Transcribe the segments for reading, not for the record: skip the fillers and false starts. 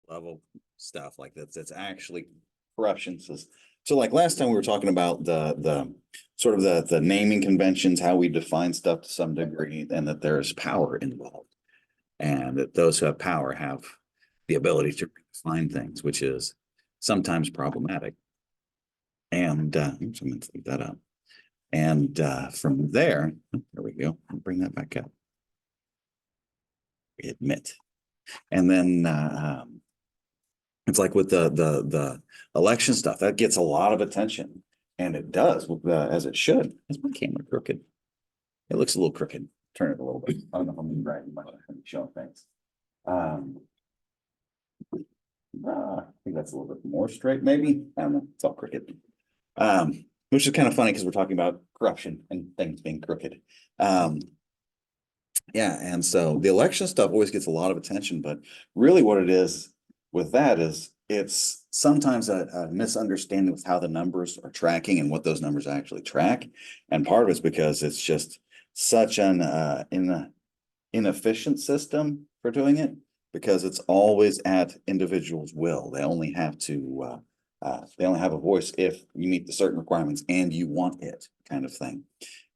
level stuff like that's actually corruption. So like last time we were talking about the sort of the naming conventions, how we define stuff to some degree, and that there's power involved, and that those who have power have the ability to define things, which is sometimes problematic. And oops, I'm going to leave that up. And from there we go. I'll bring that back up. Admit. And then it's like with the election stuff that gets a lot of attention, and it does as it should. Is my camera crooked? It looks a little crooked. Turn it a little bit. I don't know if I'm right. I'm showing things. I think that's a little bit more straight, maybe. I don't know. It's all crooked. Which is kind of funny because we're talking about corruption and things being crooked. Yeah, and so the election stuff always gets a lot of attention, but really what it is with that is it's sometimes a misunderstanding with how the numbers are tracking and what those numbers actually track. And part of it's because it's just such an inefficient system for doing it, because it's always at individuals' will. They only have to they only have a voice if you meet the certain requirements and you want it, kind of thing.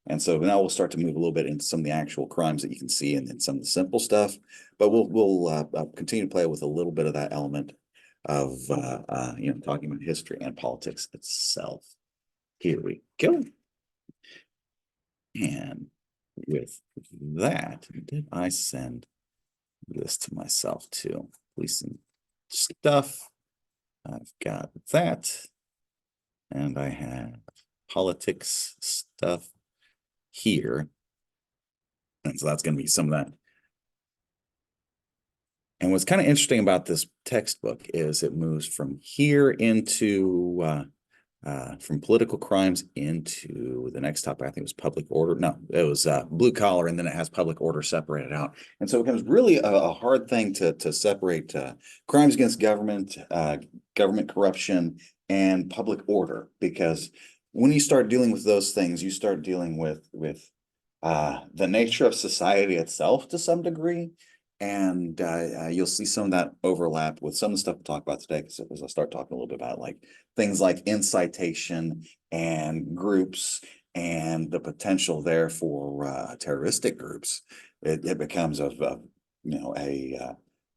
And so now we'll start to move a little bit into some of the actual crimes that you can see and then some of the simple stuff, but we'll continue to play with a little bit of that element of talking about history and politics itself. Here we go. And with that, did I send this to myself too? Policing stuff. I've got that, and I have politics stuff here. And so that's going to be some of that. And what's kind of interesting about this textbook is it moves from here into from political crimes into the next topic. I think it was public order. No, it was blue collar, and then it has public order separated out. And so it becomes really a hard thing to separate crimes against government, government corruption, and public order, because when you start dealing with those things, you start dealing with the nature of society itself to some degree. And you'll see some of that overlap with some of the stuff we'll talk about today, because as I start talking a little bit about like things like incitation and groups and the potential there for terroristic groups, it becomes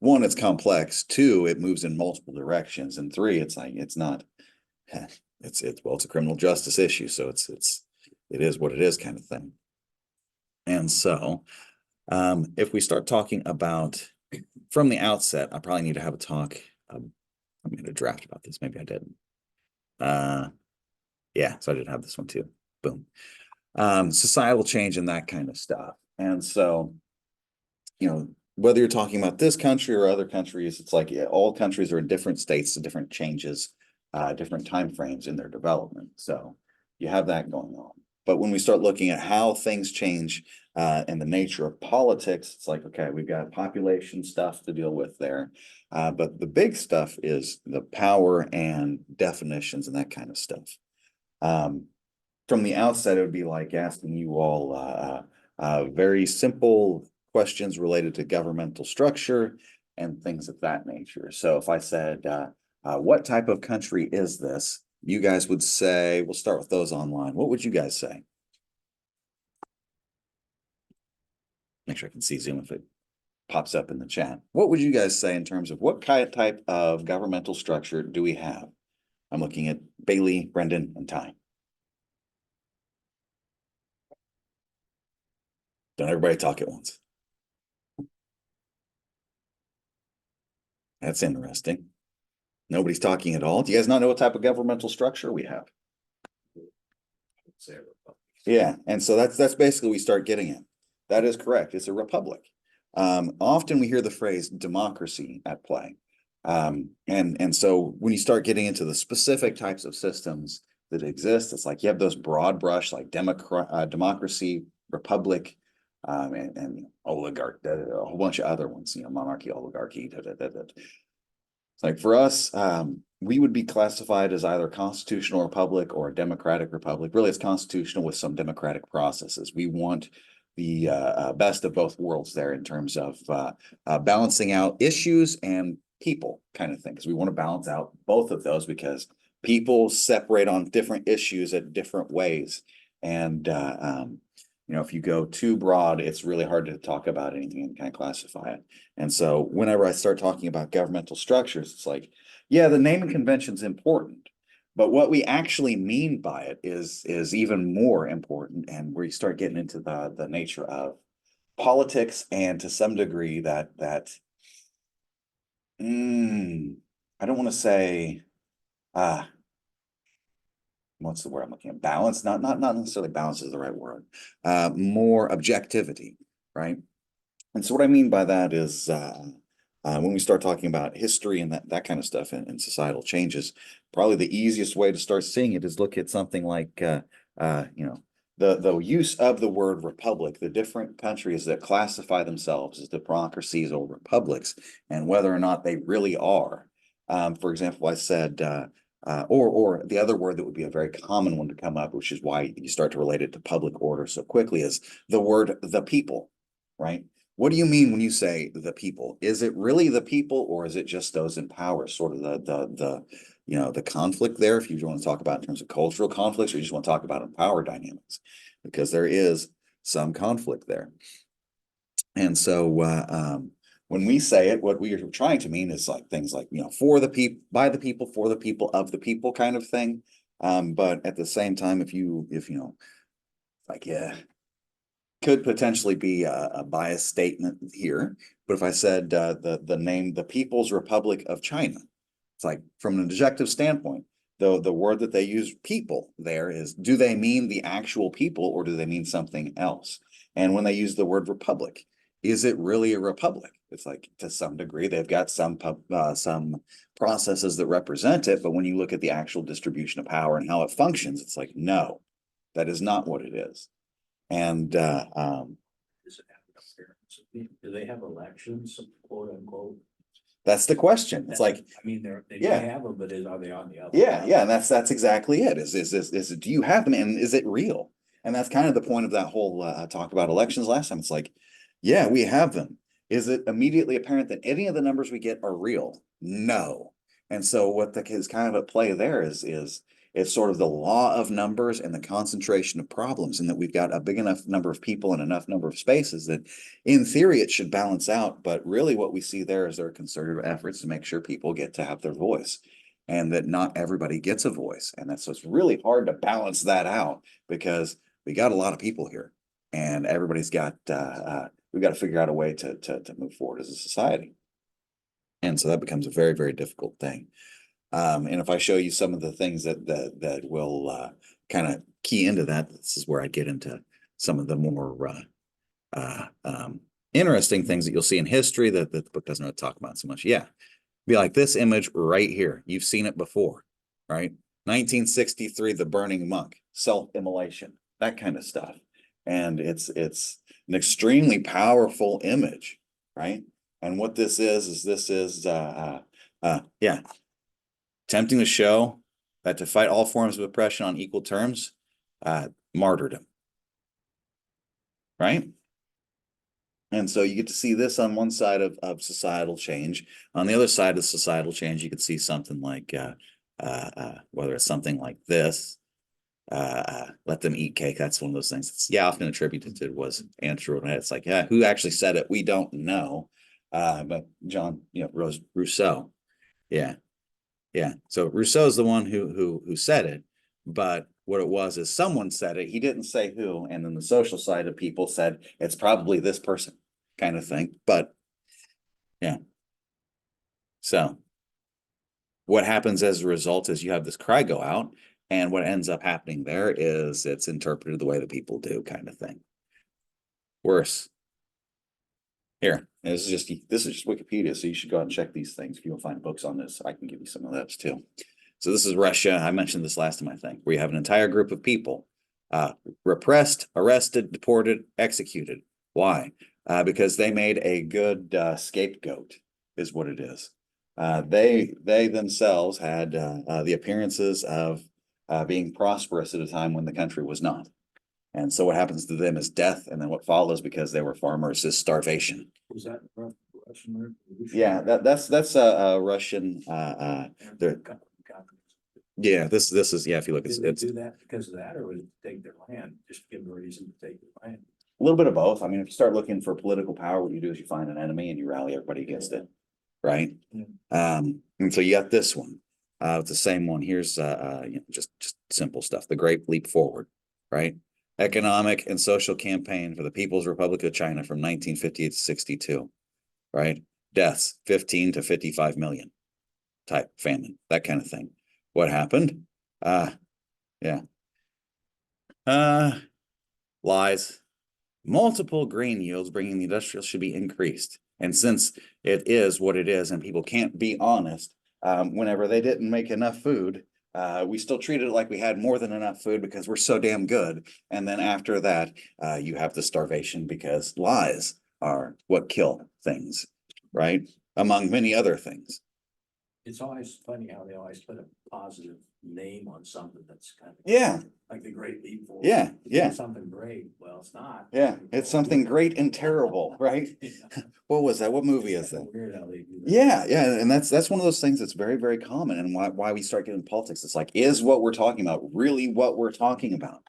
one, it's complex. Two, it moves in multiple directions, and three, it's like it's a criminal justice issue, so it is what it is, kind of thing. And so if we start talking about from the outset, I probably need to have a talk. I made a draft about this. Maybe I didn't. Yeah, so I did have this one too. Boom. Societal change and that kind of stuff. And so, whether you're talking about this country or other countries, it's like all countries are in different states, different changes, different timeframes in their development. So you have that going on. But when we start looking at how things change and the nature of politics, it's like, okay, we've got population stuff to deal with there. But the big stuff is the power and definitions and that kind of stuff. From the outset, it would be like asking you all very simple questions related to governmental structure and things of that nature. So if I said, what type of country is this? You guys would say, we'll start with those online. What would you guys say? Make sure I can see Zoom if it pops up in the chat. What would you guys say in terms of what type of governmental structure do we have? I'm looking at Bailey, Brendan, and Ty. Don't everybody talk at once. That's interesting. Nobody's talking at all. Do you guys not know what type of governmental structure we have? Yeah, and so that's basically what we start getting at. That is correct. It's a republic. Often we hear the phrase democracy at play. And so when you start getting into the specific types of systems that exist, it's like you have those broad brush like democracy, republic, and oligarch, a whole bunch of other ones, monarchy, oligarchy. It's like for us, we would be classified as either constitutional republic or a democratic republic. Really, it's constitutional with some democratic processes. We want the best of both worlds there in terms of balancing out issues and people kind of thing, because we want to balance out both of those, because people separate on different issues at different ways. And, if you go too broad, it's really hard to talk about anything and kind of classify it. And so whenever I start talking about governmental structures, it's like, yeah, the naming convention is important, but what we actually mean by it is even more important. And where you start getting into the nature of politics, and to some degree I don't want to say, what's the word I'm looking at? Balance, not necessarily balance is the right word. More objectivity, right? And so what I mean by that is, when we start talking about history and that kind of stuff, and societal changes, probably the easiest way to start seeing it is look at something like, the use of the word republic, the different countries that classify themselves as democracies or republics, and whether or not they really are. For example, I said, or the other word that would be a very common one to come up, which is why you start to relate it to public order so quickly, is the word the people, right? What do you mean when you say the people? Is it really the people, or is it just those in power? Sort of the conflict there, if you want to talk about in terms of cultural conflicts, or you just want to talk about in power dynamics, because there is some conflict there. And so when we say it, what we are trying to mean is like things like, for the people, by the people, for the people, of the people kind of thing. But at the same time, if could potentially be a biased statement here. But if I said the name, the People's Republic of China, it's like, from an objective standpoint, the word that they use, people, there is, do they mean the actual people, or do they mean something else? And when they use the word republic, is it really a republic? It's like, to some degree, they've got some processes that represent it, but when you look at the actual distribution of power and how it functions, it's like, no, that is not what it is. And Does it have an appearance? Do they have elections, quote unquote? that's the question. It's like, I mean, they Yeah. may have them, but are they on the other? yeah, and that's exactly it. Is do you have them, and is it real? And that's kind of the point of that whole talk about elections last time. It's like, yeah, we have them. Is it immediately apparent that any of the numbers we get are real? No. And so what is kind of at play there is it's sort of the law of numbers and the concentration of problems, and that we've got a big enough number of people and enough number of spaces that in theory it should balance out. But really what we see there is there are concerted efforts to make sure people get to have their voice, and that not everybody gets a voice. And that's, so it's really hard to balance that out, because we got a lot of people here, and everybody's got, we've got to figure out a way to move forward as a society. And so that becomes a very, very difficult thing. And if I show you some of the things that will kind of key into that, this is where I get into some of the more interesting things that you'll see in history that the book doesn't really talk about so much. Yeah, be like this image right here. You've seen it before, right? 1963, the burning monk, self-immolation, that kind of stuff. And it's an extremely powerful image, right? And what this is yeah, attempting to show that to fight all forms of oppression on equal terms, martyrdom, right? And so you get to see this on one side of societal change. On the other side of societal change, you could see something like, whether it's something like this, let them eat cake. That's one of those things that's, often attributed to was Andrew. And it's like, yeah, who actually said it? We don't know. But John, Rousseau. Yeah. Yeah. So Rousseau's the one who said it, but what it was is someone said it. He didn't say who. And then the social side of people said it's probably this person, kind of thing. But yeah. So what happens as a result is you have this cry go out, and what ends up happening there is it's interpreted the way that people do, kind of thing. Worse. Here, this is just Wikipedia, so you should go out and check these things. If you will find books on this, I can give you some of those too. So this is Russia. I mentioned this last time, I think, where you have an entire group of people repressed, arrested, deported, executed. Why? Because they made a good scapegoat, is what it is. They themselves had the appearances of being prosperous at a time when the country was not. And so what happens to them is death, and then what follows, because they were farmers, is starvation. Was that Russian Revolution. Yeah, that's a Russian, there- yeah, this is, yeah, if you look, Did they it's do that because of that, or was it take their land, just give them a reason to take their land? a little bit of both. I mean, if you start looking for political power, what you do is you find an enemy and you rally everybody against it, right? Yeah. And so you got this one, it's the same one. Here's, you know, just simple stuff. The Great Leap Forward, right? Economic and social campaign for the People's Republic of China from 1958 to 62, right? Deaths, 15 to 55 million type famine, that kind of thing. What happened? Yeah. Lies. Multiple grain yields bringing the industrial should be increased. And since it is what it is and people can't be honest, whenever they didn't make enough food, we still treated it like we had more than enough food because we're so damn good. And then after that, you have the starvation because lies are what kill things, right? Among many other things. It's always funny how they always put a positive name on something that's kind of. Yeah. Like the Great Leap Forward. Yeah, yeah. Something great, well, it's not. Yeah, it's something great and terrible, right? What was that? What movie is that? Weird how they do that. Yeah, yeah, and that's one of those things that's very, very common, and why we start getting politics. It's like, is what we're talking about really what we're talking about?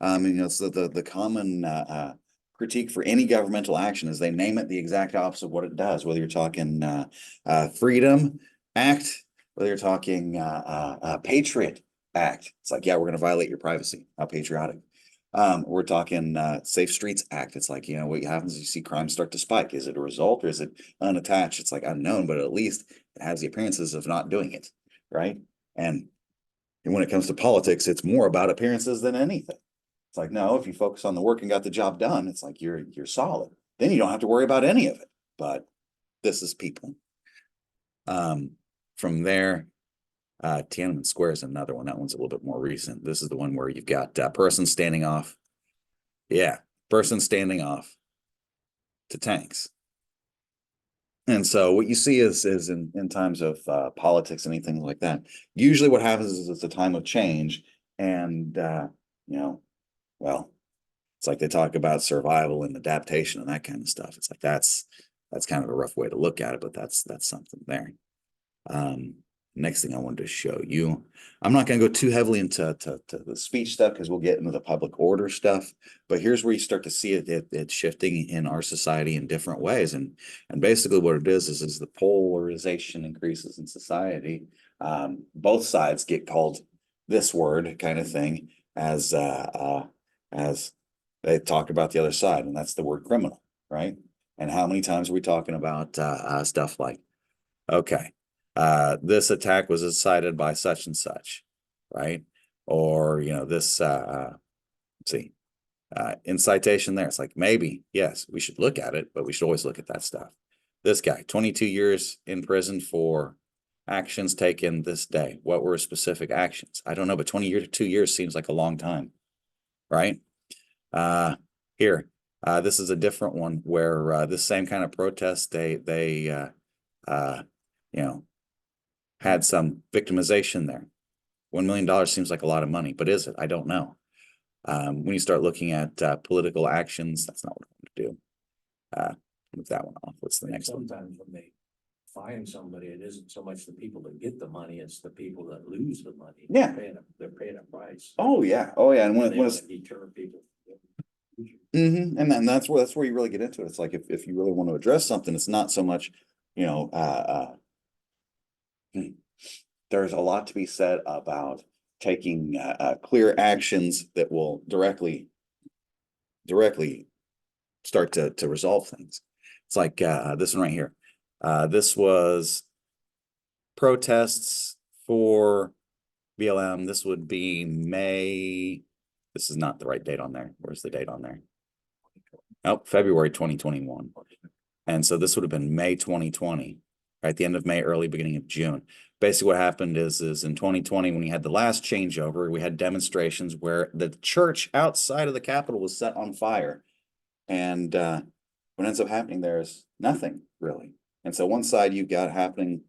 You know, it's the common critique for any governmental action is they name it the exact opposite of what it does. Whether you're talking Freedom Act, whether you're talking Patriot Act, it's like, yeah, we're going to violate your privacy. How patriotic. We're talking Safe Streets Act. It's like, you know, what happens is you see crime start to spike. Is it a result or is it unattached? It's like unknown, but at least it has the appearances of not doing it, right? And when it comes to politics, it's more about appearances than anything. It's like, no, if you focus on the work and got the job done, it's like you're solid. Then you don't have to worry about any of it. But this is people. From there, Tiananmen Square is another one. That one's a little bit more recent. This is the one where you've got a person standing off. Yeah, person standing off to tanks. And so what you see is in times of politics, anything like that, usually what happens is it's a time of change. And you know, well, it's like they talk about survival and adaptation and that kind of stuff. It's like that's kind of a rough way to look at it, but that's something there. Next thing I wanted to show you, I'm not going to go too heavily into the speech stuff because we'll get into the public order stuff, but here's where you start to see it shifting in our society in different ways. And basically what it is the polarization increases in society. Both sides get called this word kind of thing as they talk about the other side, and that's the word criminal, right? And how many times are we talking about stuff like, okay, this attack was incited by such and such, right? Or, you know, this, let's see, incitation there. It's like, maybe, yes, we should look at it, but we should always look at that stuff. This guy, 22 years in prison for actions taken this day. What were specific actions? I don't know, but 22 years seems like a long time, right? Here, this is a different one where this same kind of protest, they you know, had some victimization there. $1 million seems like a lot of money, but is it? I don't know. When you start looking at political actions, that's not what I want to do. Move that one off. What's the next one? Sometimes when they find somebody, it isn't so much the people that get the money, it's the people that lose the money. Yeah. They're paying a price. Oh yeah. Oh yeah. And when it's deter people. and then that's where you really get into it. It's like if you really want to address something, it's not so much, you know, there's a lot to be said about taking clear actions that will directly start to resolve things. It's like this one right here. This was protests for BLM. This would be May. This is not the right date on there. Where's the date on there? Oh, February 2021. And so this would have been May 2020, right? The end of May, early beginning of June. Basically what happened is in 2020, when you had the last changeover, we had demonstrations where the church outside of the Capitol was set on fire. And what ends up happening there is nothing really. And so one side you've got happening,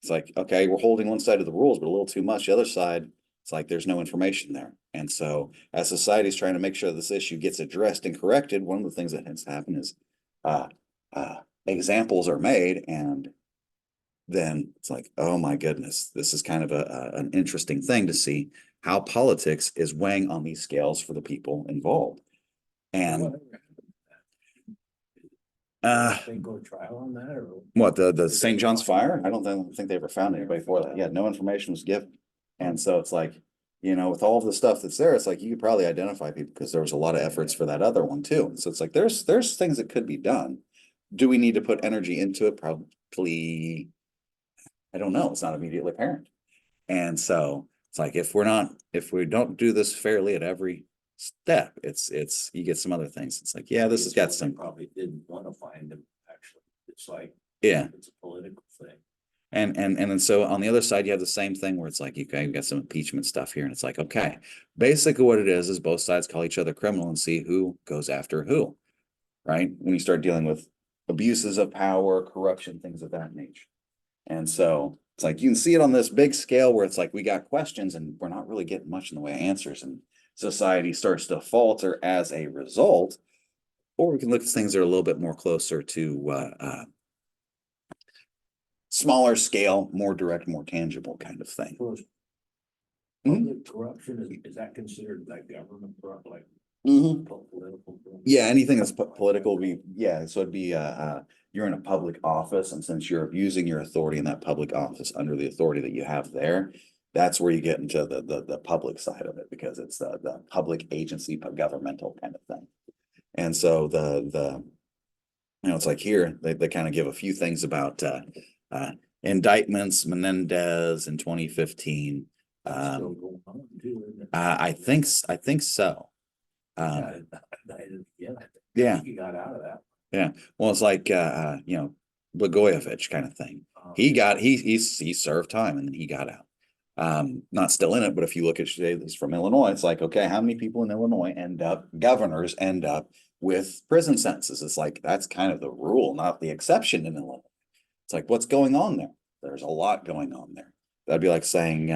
it's like, okay, we're holding one side of the rules, but a little too much. The other side, it's like there's no information there. And so as society is trying to make sure this issue gets addressed and corrected, one of the things that has happened is examples are made, and then it's like, oh my goodness, this is kind of an interesting thing to see how politics is weighing on these scales for the people involved. And They go to trial on that, or? what, the St. John's fire? I don't think they ever found anybody for that. Yeah, no information was given. And so it's like, with all of the stuff that's there, it's like you could probably identify people because there was a lot of efforts for that other one too. So it's like there's things that could be done. Do we need to put energy into it? Probably. I don't know. It's not immediately apparent. And so it's like if we don't do this fairly at every step, it's you get some other things. It's like, yeah, this has got some. Probably didn't want to find him, actually. It's like, Yeah. it's a political thing. And then so on the other side, you have the same thing where it's like, you got some impeachment stuff here, and it's like, okay, basically what it is both sides call each other criminal and see who goes after who, right? When you start dealing with abuses of power, corruption, things of that nature. And so it's like you can see it on this big scale where it's like we got questions and we're not really getting much in the way of answers, and society starts to falter as a result. Or we can look at things that are a little bit more closer to smaller scale, more direct, more tangible kind of thing. Public corruption, is that considered like government corrupt, like political? Yeah, anything that's political, so it'd be you're in a public office, and since you're abusing your authority in that public office under the authority that you have there, that's where you get into the public side of it, because it's the public agency, governmental kind of thing. And so it's like here they kind of give a few things about indictments, Menendez in 2015. Still going on too, isn't it? I think so. Yeah. He got out of that. Yeah. Well, it's like Blagojevich kind of thing. He served time and then he got out. Not still in it, but if you look at he's from Illinois, it's like, okay, how many people in Illinois governors end up with prison sentences? It's like that's kind of the rule, not the exception in Illinois. It's like, what's going on there? There's a lot going on there. That'd be like saying,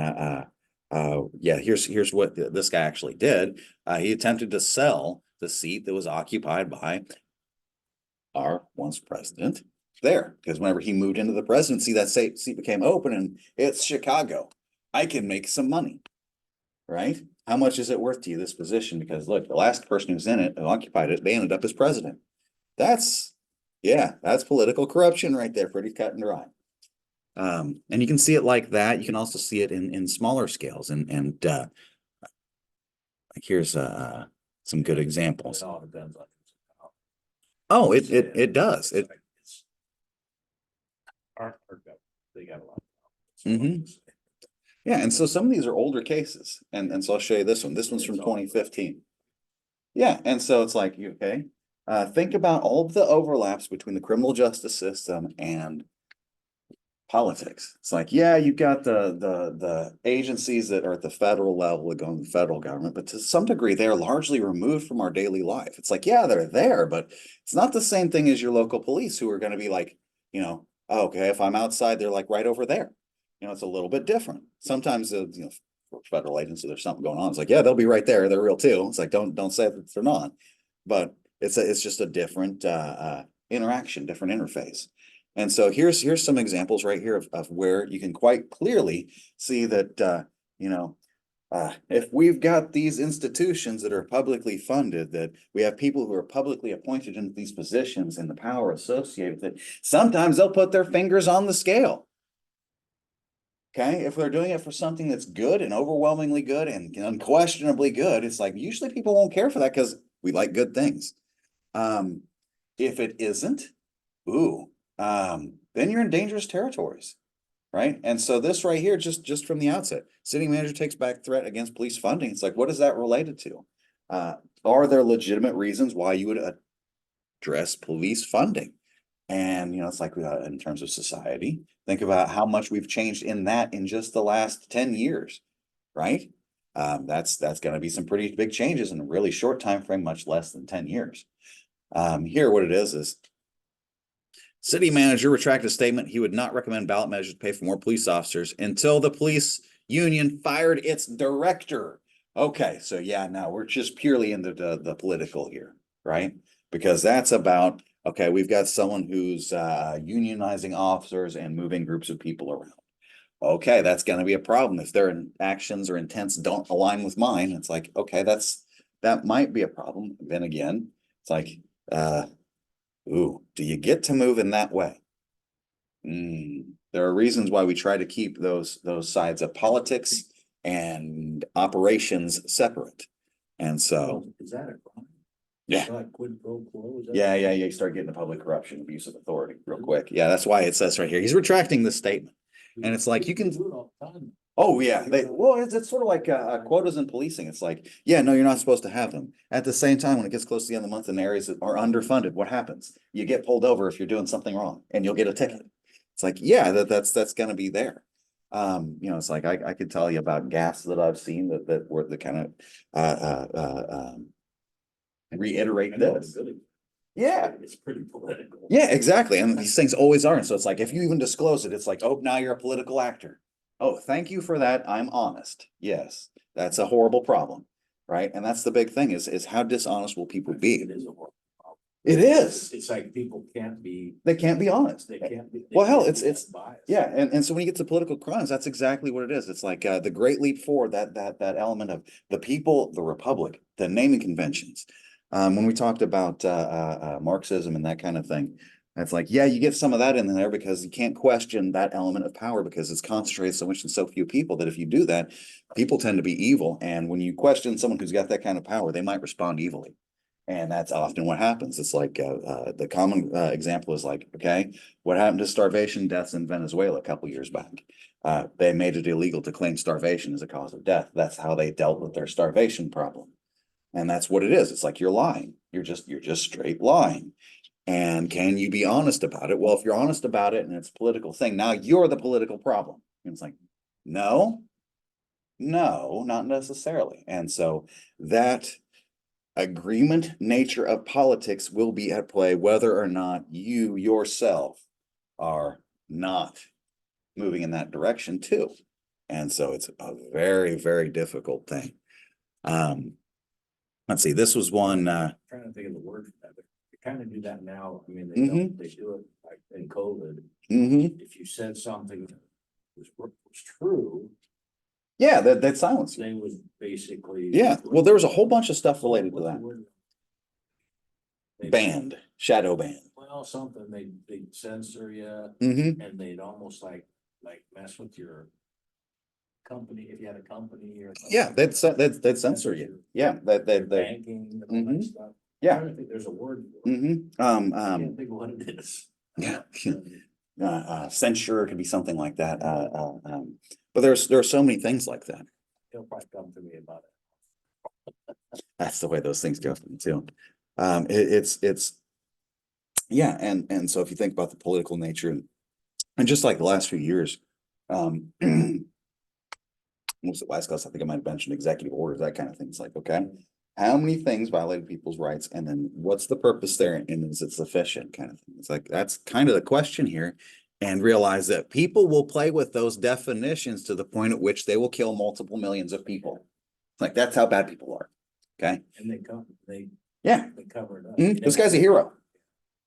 here's what this guy actually did. He attempted to sell the seat that was occupied by our once president there, because whenever he moved into the presidency, that seat became open, and it's Chicago. I can make some money, right? How much is it worth to you, this position? Because look, the last person who's in it, who occupied it, they ended up as president. That's political corruption right there, pretty cut and dry. And you can see it like that. You can also see it in smaller scales, and like here's some good examples. It all depends on. Oh, it does. They got a lot. Yeah, and so some of these are older cases, and so I'll show you this one. This one's from 2015. Yeah, and so it's like, okay, think about all of the overlaps between the criminal justice system and politics. It's like, yeah, you've got the agencies that are at the federal level that go in the federal government, but to some degree, they're largely removed from our daily life. It's like, yeah, they're there, but it's not the same thing as your local police, who are going to be like, okay, if I'm outside, they're like right over there. It's a little bit different. Sometimes, for federal agency, there's something going on. It's like, yeah, they'll be right there. They're real too. It's like, don't say that they're not, but it's just a different interaction, different interface. And so here's some examples right here of where you can quite clearly see that, if we've got these institutions that are publicly funded, that we have people who are publicly appointed into these positions and the power associated with it, sometimes they'll put their fingers on the scale. Okay, if they're doing it for something that's good and overwhelmingly good and unquestionably good, it's like usually people won't care for that because we like good things. If it isn't, then you're in dangerous territories, right? And so this right here, just from the outset, city manager takes back threat against police funding. It's like, what is that related to? Are there legitimate reasons why you would address police funding? And, it's like in terms of society, think about how much we've changed in that in just the last 10 years, right? That's going to be some pretty big changes in a really short time frame, much less than 10 years. Here, what it is city manager retracted a statement he would not recommend ballot measures to pay for more police officers until the police union fired its director. Okay, so yeah, now we're just purely into the political here, right? Because that's about, Okay, we've got someone who's unionizing officers and moving groups of people around. Okay, that's going to be a problem if their actions or intents don't align with mine. It's like, okay, that might be a problem. Then again, it's like, ooh, do you get to move in that way? There are reasons why we try to keep those sides of politics and operations separate. And so, Is that a crime? yeah. Is that like quid pro quo? Is that- Yeah, you start getting the public corruption, abuse of authority real quick. Yeah, that's why it says right here, he's retracting this statement. And it's like, you can, do it all the time. oh yeah, it's sort of like quotas in policing. It's like, yeah, no, you're not supposed to have them. At the same time, when it gets close to the end of the month and areas that are underfunded, what happens? You get pulled over if you're doing something wrong and you'll get a ticket. It's like, yeah, that's gonna be there. It's like, I could tell you about gas that I've seen that were the kind of reiterate I know this. it's really- Yeah. It's pretty political. Yeah, exactly. And these things always are. And so it's like, if you even disclose it, it's like, oh, now you're a political actor. Oh, thank you for that. I'm honest. Yes, that's a horrible problem. Right. And that's the big thing is how dishonest will people be? It is a horrible problem. It is. It's like people can't be. They can't be honest. They can't be. Well, hell, can't be it's biased. yeah. And so when you get to political crimes, that's exactly what it is. It's like the great leap forward, that element of the people, the republic, the naming conventions. When we talked about Marxism and that kind of thing, it's like, yeah, you get some of that in there because you can't question that element of power because it's concentrated so much in so few people that if you do that, people tend to be evil. And when you question someone who's got that kind of power, they might respond evilly. And that's often what happens. It's like the common example is like, okay, what happened to starvation deaths in Venezuela a couple years back? They made it illegal to claim starvation as a cause of death. That's how they dealt with their starvation problem. And that's what it is. It's like you're lying. You're just straight lying. And can you be honest about it? Well, if you're honest about it and it's a political thing, now you're the political problem. And it's like, no, not necessarily. And so that agreement nature of politics will be at play whether or not you yourself are not moving in that direction too. And so it's a very, very difficult thing. Let's see, this was one Trying to think of the word for that, but they kind of do that now. I mean, they do it like in COVID. If you said something that was true, yeah, that silence you. they would basically. Yeah, well, there was a whole bunch of stuff related to What's the that. word? Banned, shadow ban. Well, something they'd censor you and they'd almost like mess with your company, if you had a company or. Yeah, they'd censor you. Yeah, Your banking and all that stuff. Yeah. I don't think there's a word for it. I can't think of what it is. Yeah. Censure could be something like that. But there are so many things like that. He'll probably come to me about it. That's the way those things go for me too. It's yeah, and so if you think about the political nature and just like the last few years, what was it last class? I think I might have mentioned executive orders, that kind of thing. It's like, okay, how many things violated people's rights, and then what's the purpose there, and is it sufficient, kind of thing. It's like that's kind of the question here, and realize that people will play with those definitions to the point at which they will kill multiple millions of people. Like that's how bad people are. Okay. And they cover it up. This guy's a hero.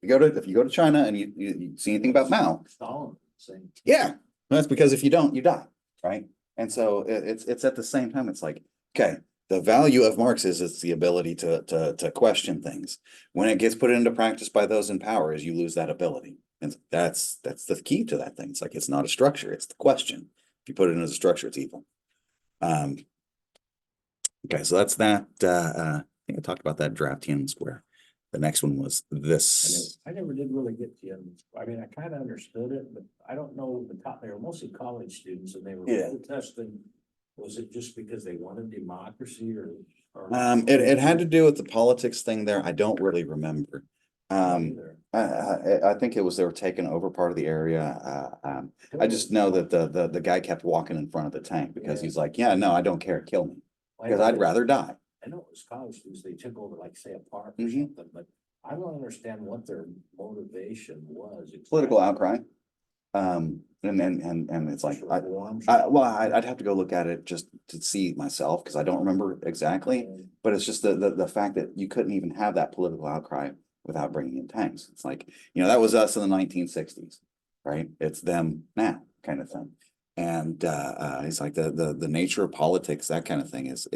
If you go to China and you see anything about Mao, Stalin, same. yeah, that's because if you don't, you die, right? And so it's at the same time, it's like, okay, the value of Marx is it's the ability to question things. When it gets put into practice by those in power, is you lose that ability. And that's the key to that thing. It's like it's not a structure, it's the question. If you put it in as a structure, it's evil. Okay, so that's that. I think I talked about that draft Tiananmen Square. The next one was this. I never did really get to it. I mean, I kind of understood it, but I don't know they were mostly college students and they were protesting. Was it just because they wanted democracy or? It had to do with the politics thing there. I don't really remember. I think it was they were taking over part of the area. I just know that the guy kept walking in front of the tank because he's like, yeah, no, I don't care, kill me. Because I'd rather die. I know it was college students, they took over like say a park or something, but I don't understand what their motivation was. Exactly. Political outcry. And it's like, I'd have to go look at it just to see myself because I don't remember exactly, but it's just the fact that you couldn't even have that political outcry without bringing in tanks. It's like, you know, that was us in the 1960s, right? It's them now kind of thing. And it's like the nature of politics, that kind of thing is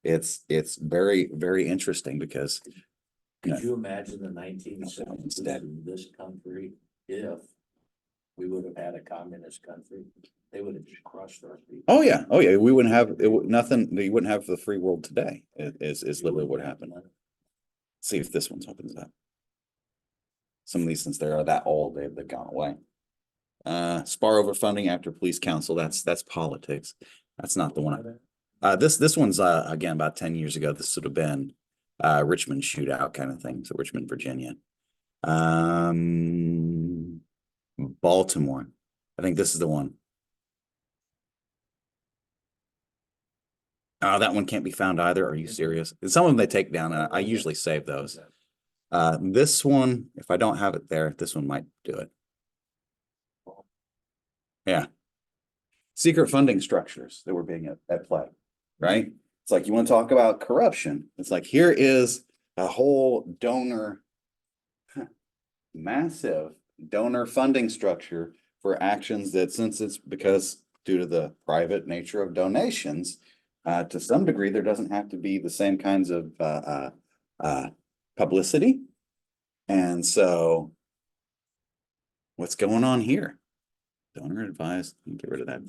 it's very, very interesting because Could you imagine the 1970s in this country if we would have had a communist country? They would have just crushed our people. oh yeah, we wouldn't have nothing. You wouldn't have the free world today. Is literally what happened. See if this one's opens up. Some of these, since they're that old, they've gone away. Spar over funding after police council. That's politics. That's not the one. This one's again about 10 years ago. This would have been Richmond shootout kind of thing. So Richmond, Virginia. Baltimore. I think this is the one. Oh, that one can't be found either. Are you serious? Some of them they take down, and I usually save those. This one, if I don't have it there, this one might do it. Yeah. Secret funding structures that were being at play, right? It's like, you want to talk about corruption. It's like, here is a whole donor, massive donor funding structure for actions that, since it's because due to the private nature of donations, to some degree, there doesn't have to be the same kinds of publicity. And so what's going on here? Donor advised, get rid of that.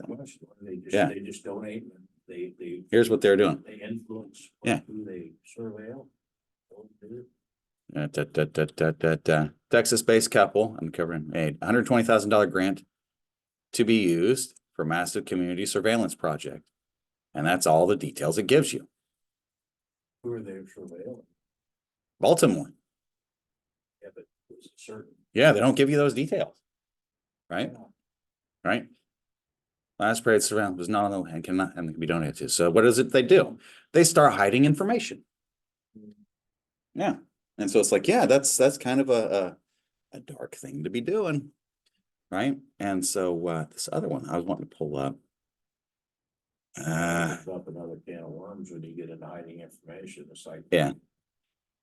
They just donate. They here's what they're doing. They influence who they surveil. Texas-based couple uncovering a $120,000 grant to be used for massive community surveillance project. And that's all the details it gives you. Who are they surveilling? Baltimore. Yeah, but it's certain. Yeah, they don't give you those details. Right? Yeah. Right? Last parade surveillance was not on the and cannot and can be donated to. So what is it they do? They start hiding information. Yeah. And so it's like, yeah, that's kind of a dark thing to be doing. Right? And so this other one I was wanting to pull up. Up another can of worms when you get into hiding information. It's like, yeah,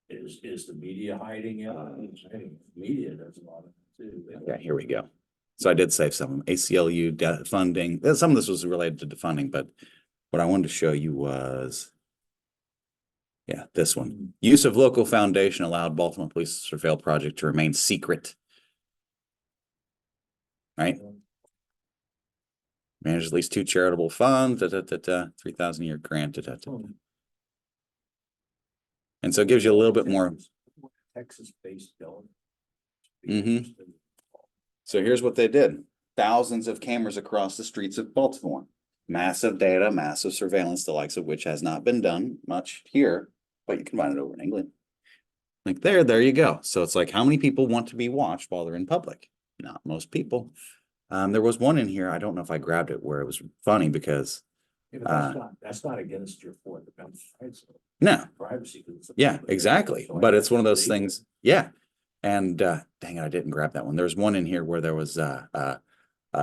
is the media hiding it? Media does a lot of it too. Yeah, here we go. So I did save some of them. ACLU funding. Some of this was related to defunding, but what I wanted to show you was, yeah, this one. Use of local foundation allowed Baltimore Police surveil project to remain secret. Right? Manage at least 2 charitable funds, 3,000 a year grant. And so it gives you a little bit more. Texas-based donor. So here's what they did. Thousands of cameras across the streets of Baltimore. Massive data, massive surveillance, the likes of which has not been done much here, but you can find it over in England. Like there you go. So it's like, how many people want to be watched while they're in public? Not most people. There was one in here, I don't know if I grabbed it, where it was funny because that's not against your Fourth Amendment rights. No. Privacy. Yeah, exactly. But it's one of those things. Yeah. And dang it, I didn't grab that one. There's one in here where there was a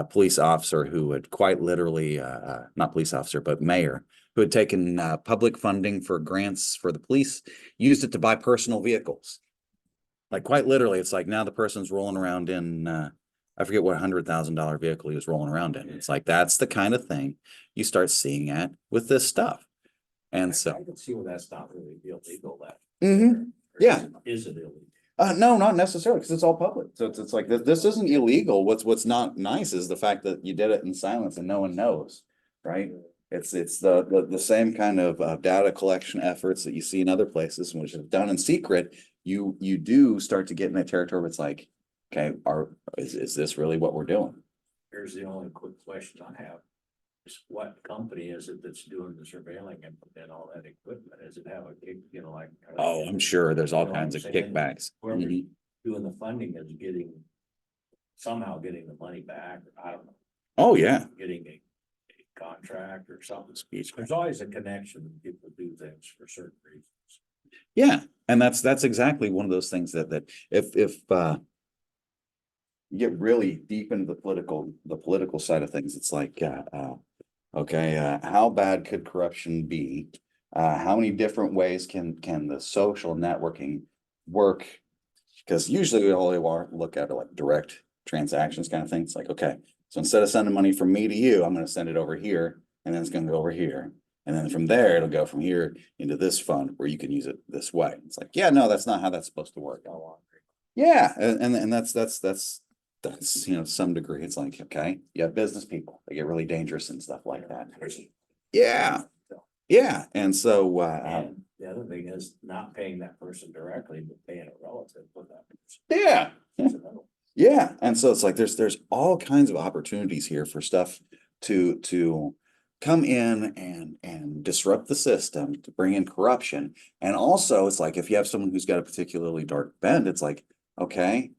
police officer who had quite literally, not police officer, but mayor, who had taken public funding for grants for the police, used it to buy personal vehicles. Like quite literally, it's like now the person's rolling around in, I forget what $100,000 vehicle he was rolling around in. It's like, that's the kind of thing you start seeing at with this stuff. And so I can see where that's not really illegal. Yeah. Is it illegal? No, not necessarily, because it's all public. So it's like this isn't illegal. What's not nice is the fact that you did it in silence and no one knows, right? It's the same kind of data collection efforts that you see in other places, which is done in secret. You do start to get in a territory where it's like, okay, is this really what we're doing? Here's the only quick question I have. What company is it that's doing the surveilling and all that equipment? Does it have a kick, like? Oh, I'm sure there's all kinds of kickbacks. Whoever's doing the funding is somehow getting the money back. I don't know. Oh yeah. Getting a contract or something. There's always a connection when people do things for certain reasons. Yeah, and that's exactly one of those things that if you get really deep into the political side of things, it's like okay, how bad could corruption be? How many different ways can the social networking work Because usually we only look at it like direct transactions kind of thing. It's like, okay, so instead of sending money from me to you, I'm going to send it over here, and then it's going to go over here. And then from there, it'll go from here into this fund where you can use it this way. It's like, yeah, no, that's not how that's supposed to work. Yeah, and that's some degree. It's like, okay, you have business people, they get really dangerous and stuff like that. Yeah, yeah, and so And the other thing is not paying that person directly, but paying a relative with that person. yeah. That's another one. Yeah, and so it's like there's all kinds of opportunities here for stuff to come in and disrupt the system, to bring in corruption. And also it's like if you have someone who's got a particularly dark bend, it's like, okay,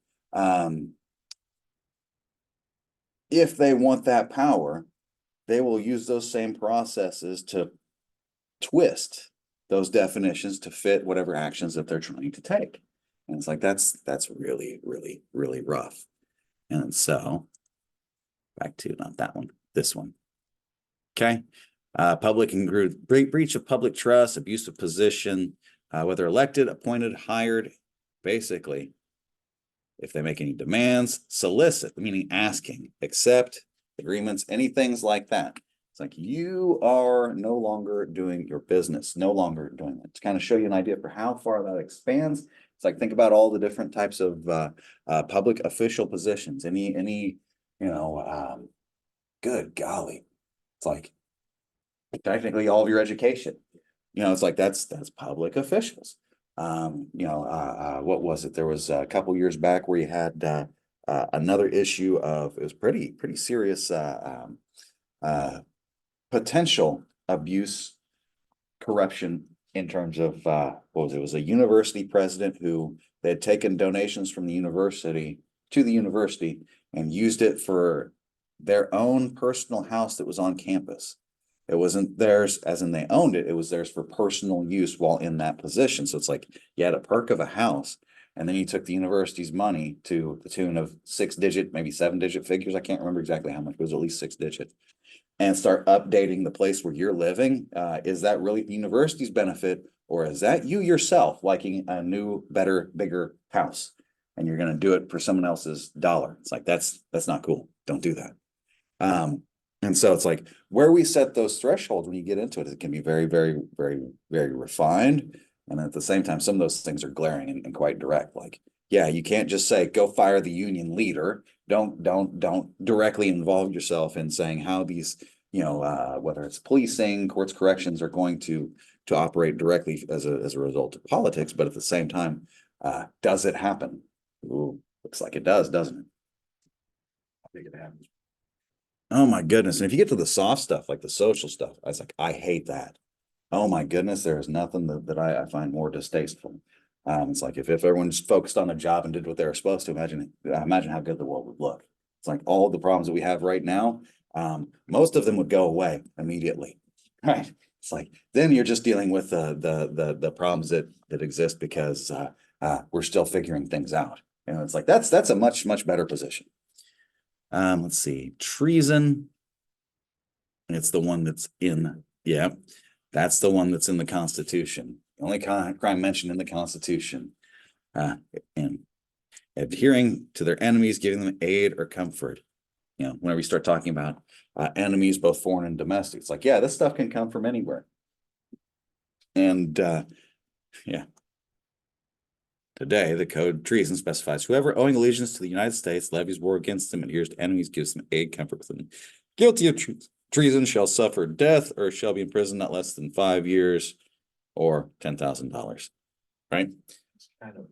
if they want that power, they will use those same processes to twist those definitions to fit whatever actions that they're trying to take. And it's like that's really, really, really rough. And so back to not that one, this one. Okay. Public and breach of public trust, abuse of position, whether elected, appointed, hired, basically, if they make any demands, solicit, meaning asking, accept agreements, any things like that. It's like you are no longer doing your business, no longer doing it. To kind of show you an idea for how far that expands. It's like, think about all the different types of public official positions, any, good golly. It's like technically all of your education, it's like that's public officials. What was it? There was a couple years back where you had another issue of, it was pretty serious potential abuse, corruption in terms of what was it? It was a university president who they had taken donations from the university to the university and used it for their own personal house that was on campus. It wasn't theirs as in they owned it. It was theirs for personal use while in that position. So it's like you had a perk of a house, and then you took the university's money to the tune of 6-digit, maybe 7-digit figures. I can't remember exactly how much, but it was at least 6-digit. And start updating the place where you're living. Is that really the university's benefit, or is that you yourself liking a new, better, bigger house? And you're going to do it for someone else's dollar. It's like, that's not cool. Don't do that. And so it's like where we set those thresholds when you get into it, it can be very, very, very, very refined. And at the same time, some of those things are glaring and quite direct. Like, yeah, you can't just say, go fire the union leader. Don't directly involve yourself in saying how these, whether it's policing, courts, corrections are going to operate directly as a result of politics. But at the same time, does it happen? Ooh, looks like it does, doesn't it? I think it happens. Oh my goodness. And if you get to the soft stuff, like the social stuff, I was like, I hate that. Oh my goodness, there is nothing that I find more distasteful. It's like if everyone's focused on a job and did what they were supposed to, imagine how good the world would look. It's like all the problems that we have right now, most of them would go away immediately. Right. It's like then you're just dealing with the problems that exist because we're still figuring things out. It's like that's a much better position. Let's see, treason. It's the one that's that's the one that's in the Constitution. The only crime mentioned in the Constitution. And adhering to their enemies, giving them aid or comfort. Whenever you start talking about enemies, both foreign and domestic, it's like, yeah, this stuff can come from anywhere. And yeah. Today, the code treason specifies whoever owing allegiance to the United States levies war against them, adheres to enemies, gives them aid, comfort with them. Guilty of treason shall suffer death or shall be imprisoned not less than 5 years or $10,000. Right? It's kind of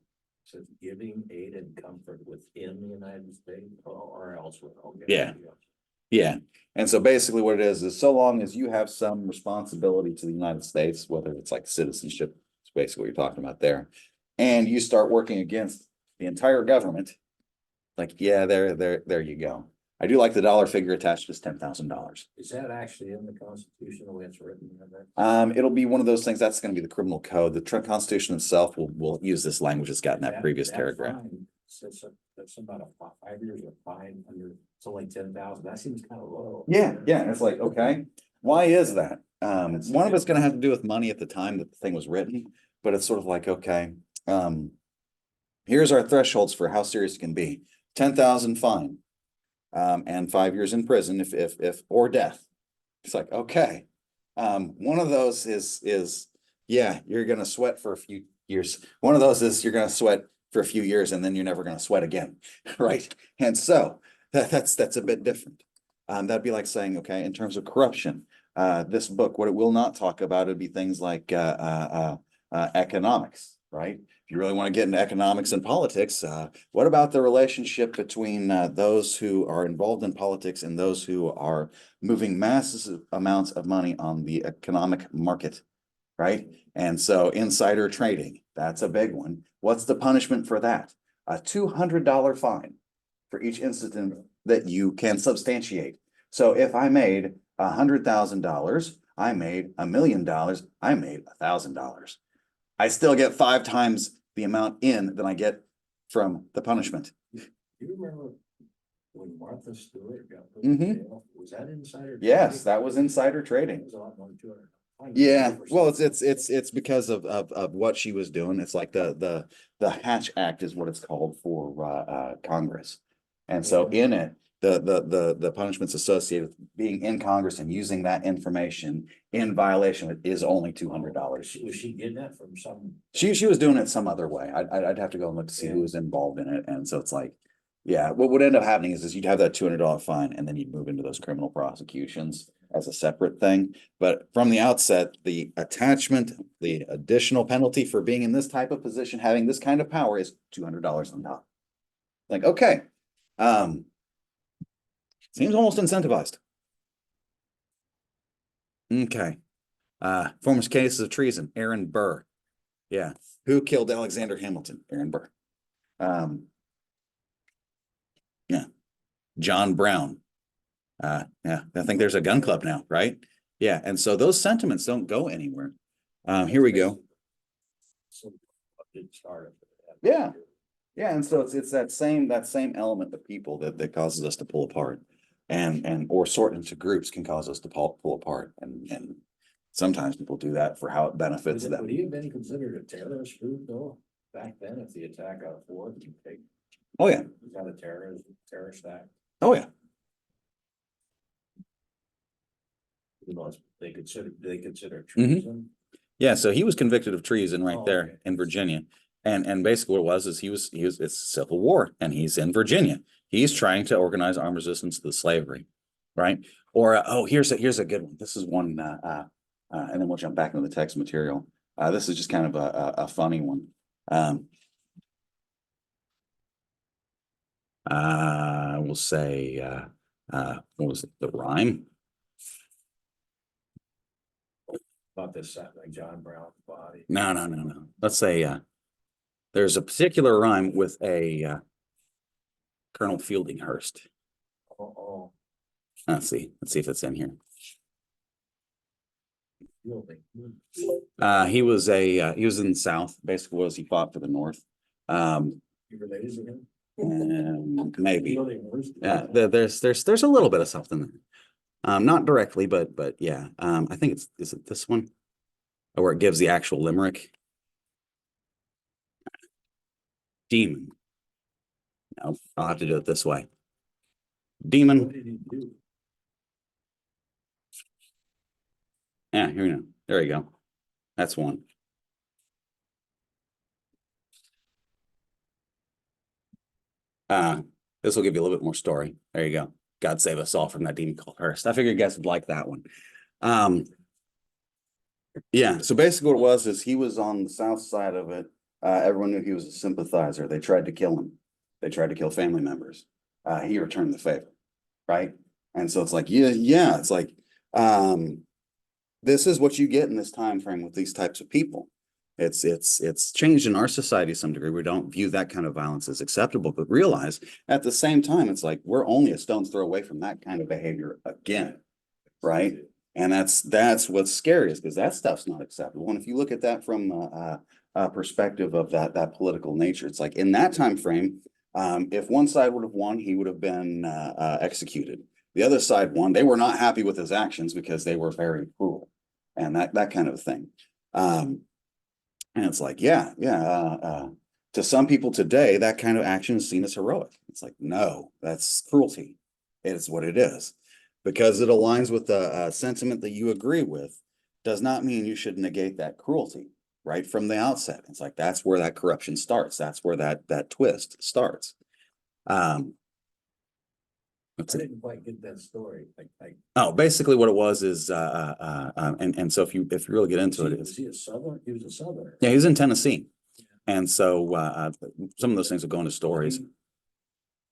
says giving aid and comfort within the United States or elsewhere. Okay. Yeah. Yeah. And so basically what it is so long as you have some responsibility to the United States, whether it's like citizenship, it's basically what you're talking about there, and you start working against the entire government, like, yeah, there you go. I do like the dollar figure attached is $10,000. Is that actually in the Constitution the way it's written in there? It'll be one of those things that's going to be the criminal code. The Constitution itself will use this language that's got in that previous paragraph. Says that's about a 5 years of fine under, it's only 10,000. That seems kind of low. Yeah. It's like, okay, why is that? One of it's going to have to do with money at the time that the thing was written, but it's sort of like, okay, here's our thresholds for how serious it can be. 10,000 fine, and 5 years in prison if or death. It's like, okay. One of those is, yeah, you're gonna sweat for a few years. One of those is you're gonna sweat for a few years and then you're never gonna sweat again, right? And so that's a bit different. That'd be like saying, okay, in terms of corruption, this book, what it will not talk about, it'd be things like economics, right? If you really want to get into economics and politics, what about the relationship between those who are involved in politics and those who are moving massive amounts of money on the economic market, right? And so insider trading, that's a big one. What's the punishment for that? A $200 fine for each incident that you can substantiate. So if I made $100,000, I made $1 million, I made $1,000. I still get 5 times the amount in than I get from the punishment. Do you remember when Martha Stewart got put in jail? Was that insider? Yes, that was insider trading. It was a lot more than 200. Yeah, well, it's because of what she was doing. It's like the Hatch Act is what it's called for Congress. And so in it, the punishments associated with being in Congress and using that information in violation of it is only $200. Was she getting that from some? She was doing it some other way. I'd have to go and look to see who was involved in it. And so it's like, yeah, what would end up happening is you'd have that $200 fine and then you'd move into those criminal prosecutions as a separate thing. But from the outset, the attachment, the additional penalty for being in this type of position, having this kind of power is $200 on top. Like, okay. Seems almost incentivized. Okay. Foremost cases of treason, Aaron Burr. Yeah. Who killed Alexander Hamilton? Aaron Burr. Yeah. John Brown. Yeah, I think there's a gun club now, right? Yeah, and so those sentiments don't go anywhere. Here we go. Yeah, yeah, and so it's that same element of people that causes us to pull apart, and or sort into groups can cause us to pull apart, and sometimes people do that for how it benefits them. Would he have been considered a terrorist group though back then if the attack on Ford? Oh yeah, was that a terrorist act? Oh yeah. They consider treason. Yeah, so he was convicted of treason right there Okay. in Virginia. And basically what it was is he was it's civil war and he's in Virginia. He's trying to organize armed resistance to the slavery, right? Or here's a good one. This is one and then we'll jump back into the text material. This is just kind of a funny one. We'll say what was it, the rhyme? About this like John Brown's body. No. Let's say there's a particular rhyme with a Colonel Fieldinghurst. Let's see if it's in here. He was in the South. Basically, was he fought for the North. You related to him? Maybe. Yeah, there's a little bit of something there. Not directly, but yeah. I think is it this one? Where it gives the actual limerick. Demon. No, I'll have to do it this way. Demon. What did he do? Yeah, here we go. There you go. That's one. This will give you a little bit more story. There you go. God save us all from that demon called Hearst. I figured you guys would like that one. Yeah, so basically what it was is he was on the south side of it. Everyone knew he was a sympathizer. They tried to kill him. They tried to kill family members. He returned the favor, right? And so it's like, yeah, it's like, this is what you get in this time frame with these types of people. It's changed in our society to some degree. We don't view that kind of violence as acceptable, but realize at the same time, it's like we're only a stone's throw away from that kind of behavior again, right? And that's what's scary is because that stuff's not acceptable. And if you look at that from a perspective of that political nature, it's like in that time frame, if one side would have won, he would have been executed. The other side won. They were not happy with his actions because they were very cruel and that kind of thing. And it's like, yeah. To some people today, that kind of action is seen as heroic. It's like, no, that's cruelty. It's what it is. Because it aligns with the sentiment that you agree with, does not mean you should negate that cruelty right from the outset. It's like, that's where that corruption starts. That's where that twist starts. I didn't quite get that story. Oh, basically what it was is, and so if you really get into it, Was he a Southerner? He was a Southerner. yeah, he was in Tennessee. And so, some of those things will go into stories.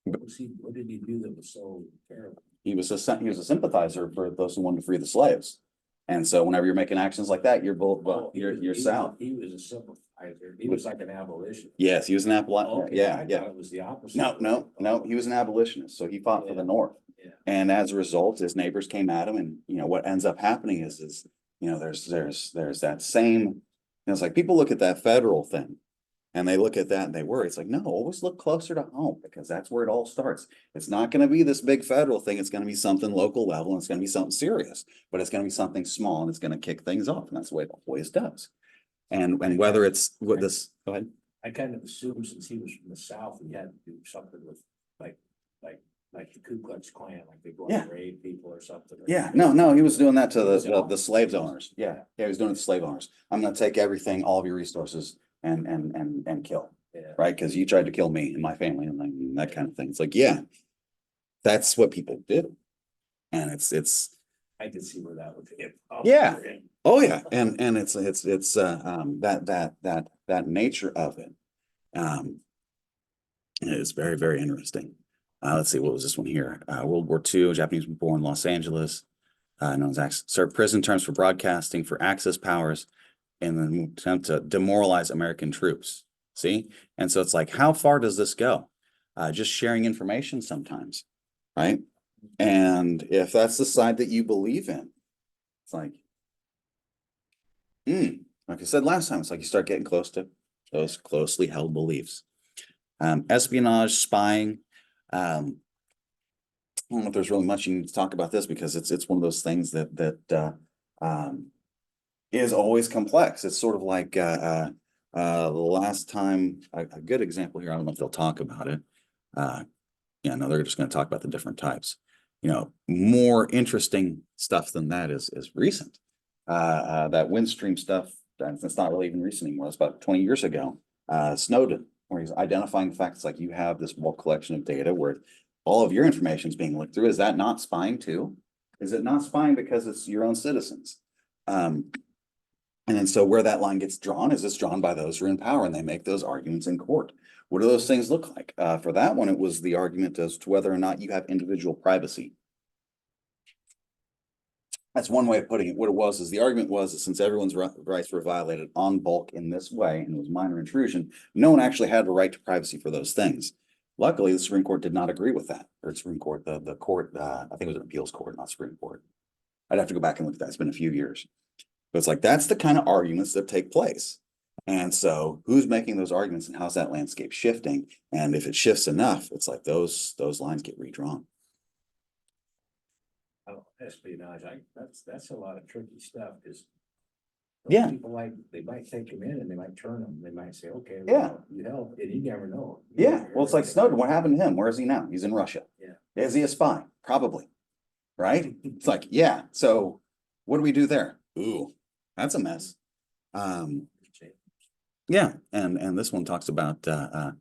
What did he do that was so terrible? He was a sympathizer for those who wanted to free the slaves. And so whenever you're making actions like that, you're both, you're south. He was a sympathizer. He was like an abolitionist. Yes, he was an abolitionist. Okay, Yeah, I yeah. thought it was the opposite. No, he was an abolitionist. So he fought for the North. Yeah. And as a result, his neighbors came at him, and what ends up happening is there's that same, it's like people look at that federal thing and they look at that and they worry. It's like, no, always look closer to home, because that's where it all starts. It's not going to be this big federal thing. It's going to be something local level, and it's going to be something serious, but it's going to be something small, and it's going to kick things off. And that's the way it always does. And whether it's what this, go ahead. I kind of assumed since he was from the South, he had to do something with like the Ku Klux Klan, like they go and raid people or something. Yeah, no, he was doing that to the slave owners. Yeah, he was doing it to slave owners. I'm gonna take everything, all of your resources and kill. Yeah. Right, because you tried to kill me and my family and that kind of thing. It's like, yeah, that's what people do. And it's I can see where that would hit. Yeah. Oh yeah, and it's that nature of it is very, very interesting. Let's see, what was this one here? World War II, Japanese born in Los Angeles, known as served prison terms for broadcasting for access powers in an attempt to demoralize American troops. See? And so it's like, how far does this go? Just sharing information sometimes, right? And if that's the side that you believe in, it's like, like I said last time, it's like you start getting close to those closely held beliefs. Espionage, spying. I don't know if there's really much you need to talk about this, because it's one of those things that is always complex. It's sort of like the last time, a good example here. I don't know if they'll talk about it. Yeah, no, they're just going to talk about the different types. More interesting stuff than that is recent. That Windstream stuff, that's not really even recent anymore. That's about 20 years ago. Snowden, where he's identifying the fact it's like you have this bulk collection of data where all of your information is being looked through. Is that not spying too? Is it not spying because it's your own citizens? And then so where that line gets drawn is it's drawn by those who are in power, and they make those arguments in court. What do those things look like? For that one, it was the argument as to whether or not you have individual privacy. That's one way of putting it. What it was is the argument was that since everyone's rights were violated on bulk in this way, and it was minor intrusion, no one actually had a right to privacy for those things. Luckily, the Supreme Court did not agree with that. Or Supreme Court, the court, I think it was an appeals court, not Supreme Court. I'd have to go back and look at that. It's been a few years. But it's like, that's the kind of arguments that take place. And so who's making those arguments, and how's that landscape shifting? And if it shifts enough, it's like those lines get redrawn. Oh, espionage, that's a lot of tricky stuff, because people they might take them in and they might turn them. They might say, okay, well, you help, and you never know. Well, it's like Snowden. What happened to him? Where is he now? He's in Russia. Yeah. Is he a spy? Probably. Right? It's like, yeah. So what do we do there? Ooh, that's a mess. Yeah, and this one talks about 4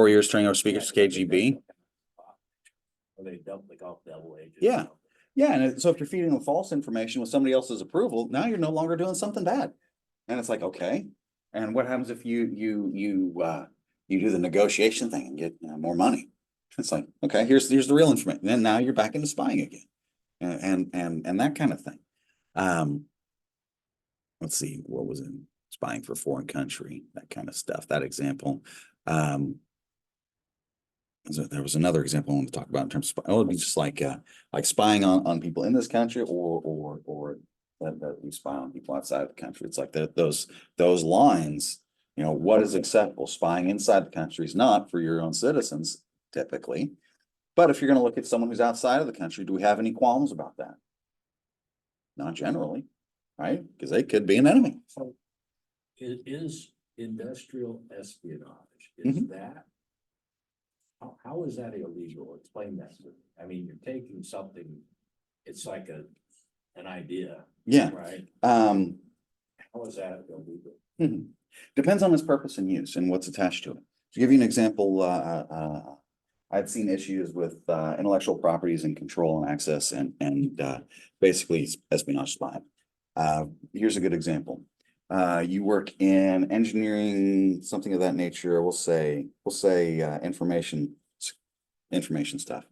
years training our speakers KGB. They dump like off double agents. Yeah, and so if you're feeding them false information with somebody else's approval, now you're no longer doing something bad. And it's like, okay, and what happens if you do the negotiation thing and get more money? It's like, okay, here's the real information. Then now you're back into spying again, and that kind of thing. Let's see, what was it? Spying for foreign country, that kind of stuff. That example. There was another example I want to talk about in terms of, it would be just like spying on people in this country, or that we spy on people outside of the country. It's like those lines, what is acceptable? Spying inside the country is not for your own citizens, typically. But if you're going to look at someone who's outside of the country, do we have any qualms about that? Not generally, right? Because they could be an enemy. So is industrial espionage, is Mhm. that? How is that illegal? Explain that to me. I mean, you're taking something, it's like an idea, Yeah. right? Um, How is that illegal? Depends on its purpose and use and what's attached to it. To give you an example, I've seen issues with intellectual properties and control and access and basically espionage spying. Here's a good example. You work in engineering, something of that nature. We'll say information stuff.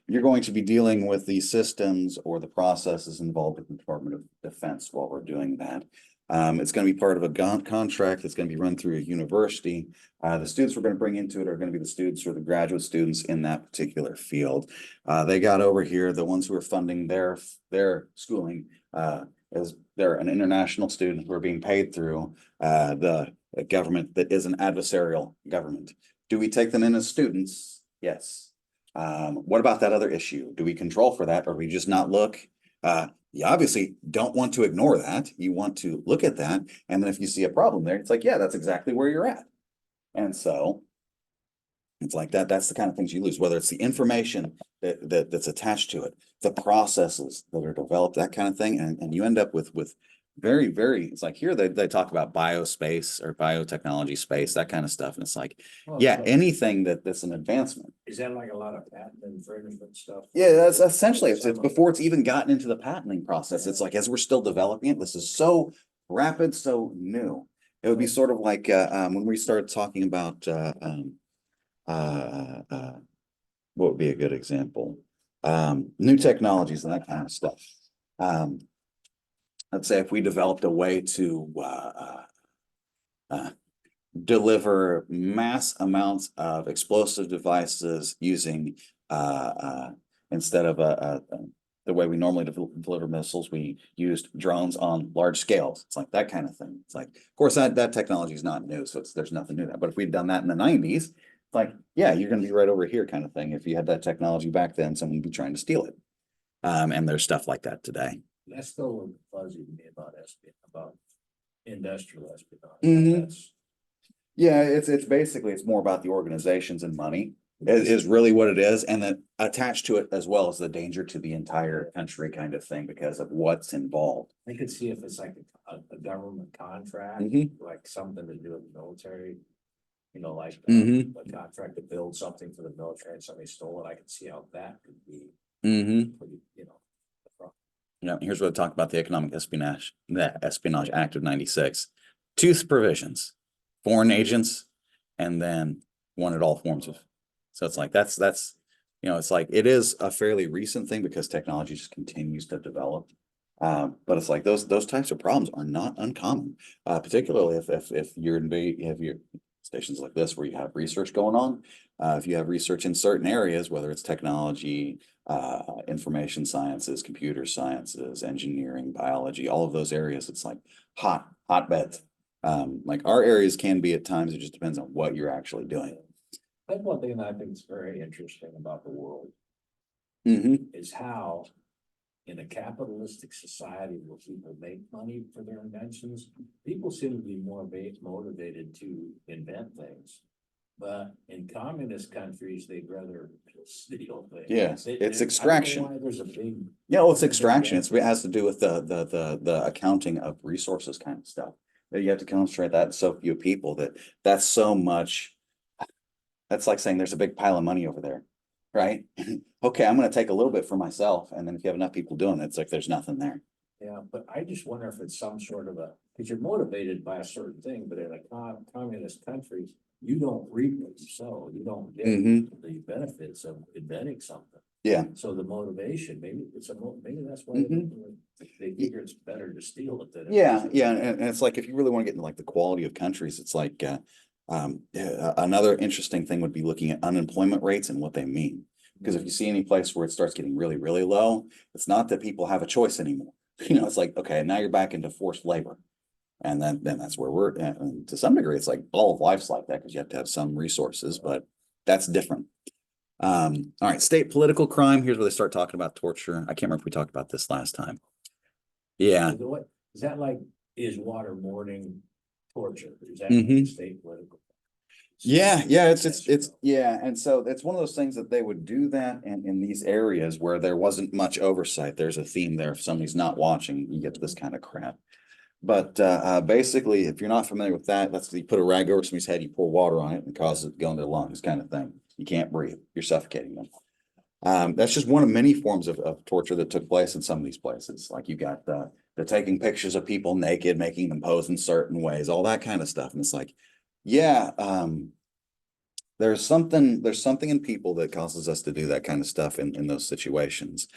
You're going to be dealing with the systems or the processes involved with the Department of Defense while we're doing that. It's going to be part of a contract that's going to be run through a university. The students we're going to bring into it are going to be the students or the graduate students in that particular field. They got over here, the ones who are funding their schooling, as they're an international student who are being paid through the government that is an adversarial government. Do we take them in as students? Yes. What about that other issue? Do we control for that, or we just not look? You obviously don't want to ignore that. You want to look at that. And then if you see a problem there, it's like, yeah, that's exactly where you're at. And so it's like that. That's the kind of things you lose, whether it's the information that's attached to it, the processes that are developed, that kind of thing. And you end up with very, very, it's like here they talk about biospace or biotechnology space, that kind of stuff. And it's like, yeah, anything that's an advancement. Is that like a lot of patent infringement stuff? Yeah, that's essentially it's before it's even gotten into the patenting process. It's like as we're still developing it, this is so rapid, so new. It would be sort of like when we started talking about what would be a good example? New technologies and that kind of stuff. Let's say if we developed a way to deliver mass amounts of explosive devices using instead of the way we normally deliver missiles, we used drones on large scales. It's like that kind of thing. It's like, of course, that technology is not new, so there's nothing new there. But if we'd done that in the 90s, it's like, yeah, you're going to be right over here kind of thing. If you had that technology back then, someone would be trying to steal it. And there's stuff like that today. That's still a little fuzzy to me about about industrial espionage. Mhm. Yeah, it's basically, it's more about the organizations and money is really what it is. And then attached to it as well as the danger to the entire country kind of thing because of what's involved. I could see if it's like a government contract, Mhm. like something to do with the military. You know, like Mhm. a contract to build something for the military and somebody stole it. I could see how that could be pretty, you know. Yeah, here's what I talk about the Economic Espionage Act of 96. Two provisions, foreign agents, and then one at all forms of. So it's like that's it's like it is a fairly recent thing because technology just continues to develop. But it's like those types of problems are not uncommon, particularly if you're if you're stations like this where you have research going on. If you have research in certain areas, whether it's technology, information sciences, computer sciences, engineering, biology, all of those areas, it's like hotbeds. Like our areas can be at times, it just depends on what you're actually doing. That's one thing that I think is very interesting about the world is how in a capitalistic society where people make money for their inventions, people seem to be more motivated to invent things. But in communist countries, they'd rather steal things. Yes, it's I don't know extraction. why there's a big. Yeah, well, it's extraction. It has to do with the accounting of resources kind of stuff. You have to concentrate that in so few people that's so much. That's like saying there's a big pile of money over there, right? Okay, I'm going to take a little bit for myself, and then if you have enough people doing it, it's like there's nothing there. Yeah, but I just wonder if it's some sort of because you're motivated by a certain thing, but in a communist country, you don't reap what you sow. You don't get the benefits of inventing something. Yeah. So the motivation, maybe that's why they figure it's better to steal it than. Yeah, and it's like if you really want to get into like the quality of countries, it's like another interesting thing would be looking at unemployment rates and what they mean. Because if you see any place where it starts getting really, really low, it's not that people have a choice anymore. It's like, okay, now you're back into forced labor. And then that's where we're at. And to some degree, it's like all of life's like that because you have to have some resources, but that's different. All right, state political crime. Here's where they start talking about torture. I can't remember if we talked about this last time. Yeah. What is that like? Is waterboarding torture, is that the state political? Yeah, yeah, and so it's one of those things that they would do that in these areas where there wasn't much oversight. There's a theme there. If somebody's not watching, you get this kind of crap. But basically, if you're not familiar with that, that's you put a rag over somebody's head, you pour water on it and cause it to go into their lungs, kind of thing. You can't breathe. You're suffocating them. That's just one of many forms of torture that took place in some of these places. Like you got the taking pictures of people naked, making them pose in certain ways, all that kind of stuff. And it's like, yeah, there's something in people that causes us to do that kind of stuff in those situations.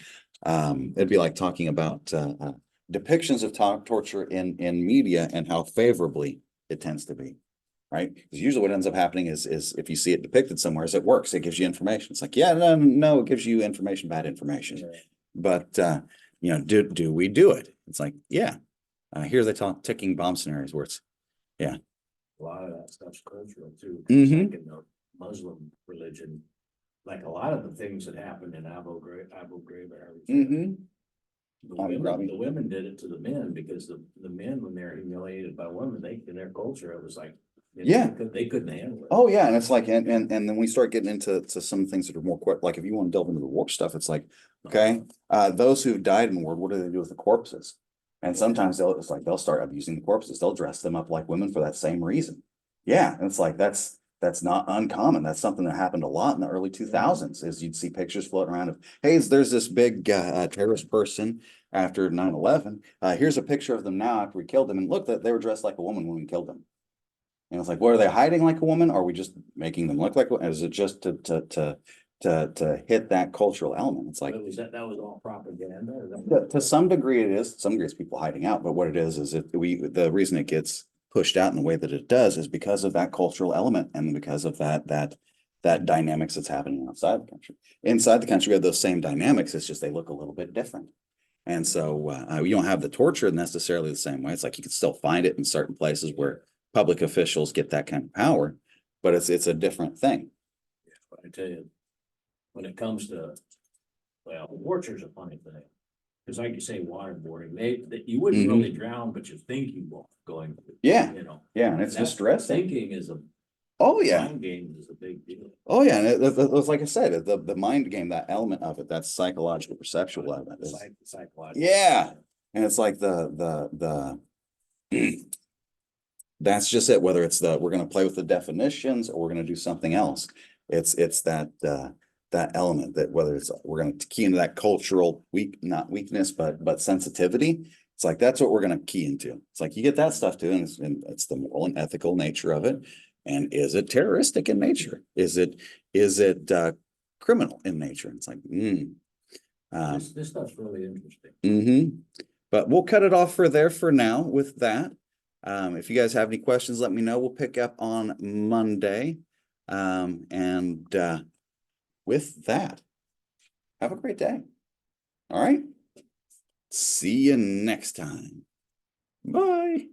It'd be like talking about depictions of torture in media and how favorably it tends to be. Right? Because usually what ends up happening is if you see it depicted somewhere, is it works. It gives you information. It's like, yeah, no, it gives you information, bad information. Yeah. But you know, do we do it? It's like, yeah. Here they talk ticking bomb scenarios where it's, yeah. A lot of that stuff's cultural too. Mhm. Like in the Muslim religion, like a lot of the things that happened in Abu Ghraib, the women did it to the men because the men, when they're humiliated by women, in their culture, it was like, Yeah. they couldn't handle it. Oh yeah, and it's like, and then we start getting into some things that are more quick. Like if you want to delve into the war stuff, it's like, okay, those who died in war, what do they do with the corpses? And sometimes they'll start abusing the corpses. They'll dress them up like women for that same reason. Yeah, and it's like that's not uncommon. That's something that happened a lot in the early 2000s. Is you'd see pictures floating around of, hey, there's this big terrorist person after 9/11. Here's a picture of them now after we killed them, and look, that they were dressed like a woman when we killed them. And it's like, what are they hiding like a woman? Or are we just making them look like? Is it just to hit that cultural element? It's like that was all propaganda. to some degree it is. To some degree it's people hiding out. But what it is the reason it gets pushed out in the way that it does is because of that cultural element and because of that dynamics that's happening outside the country. Inside the country, we have those same dynamics. It's just they look a little bit different. And so you don't have the torture necessarily the same way. It's like you can still find it in certain places where public officials get that kind of power, but it's a different thing. Yeah, but I tell you, when it comes to, well, torture's a funny thing. Because like you say, waterboarding, you wouldn't really drown, but you think you will going. Yeah. You know. Yeah, and it's distressing. Thinking is mind game is a big deal. Oh yeah, and it's like I said, the mind game, that element of it, that's psychological, perceptual element. Psychological. Yeah, and it's like the that's just it. Whether it's we're going to play with the definitions or we're going to do something else. It's that element that whether it's we're going to key into that cultural not weakness, but sensitivity. It's like that's what we're going to key into. It's like you get that stuff too, and it's the moral and ethical nature of it. And is it terroristic in nature? Is it criminal in nature? It's like, this stuff's really interesting. But we'll cut it off for now with that. If you guys have any questions, let me know. We'll pick up on Monday. And with that, have a great day. All right. See you next time. Bye.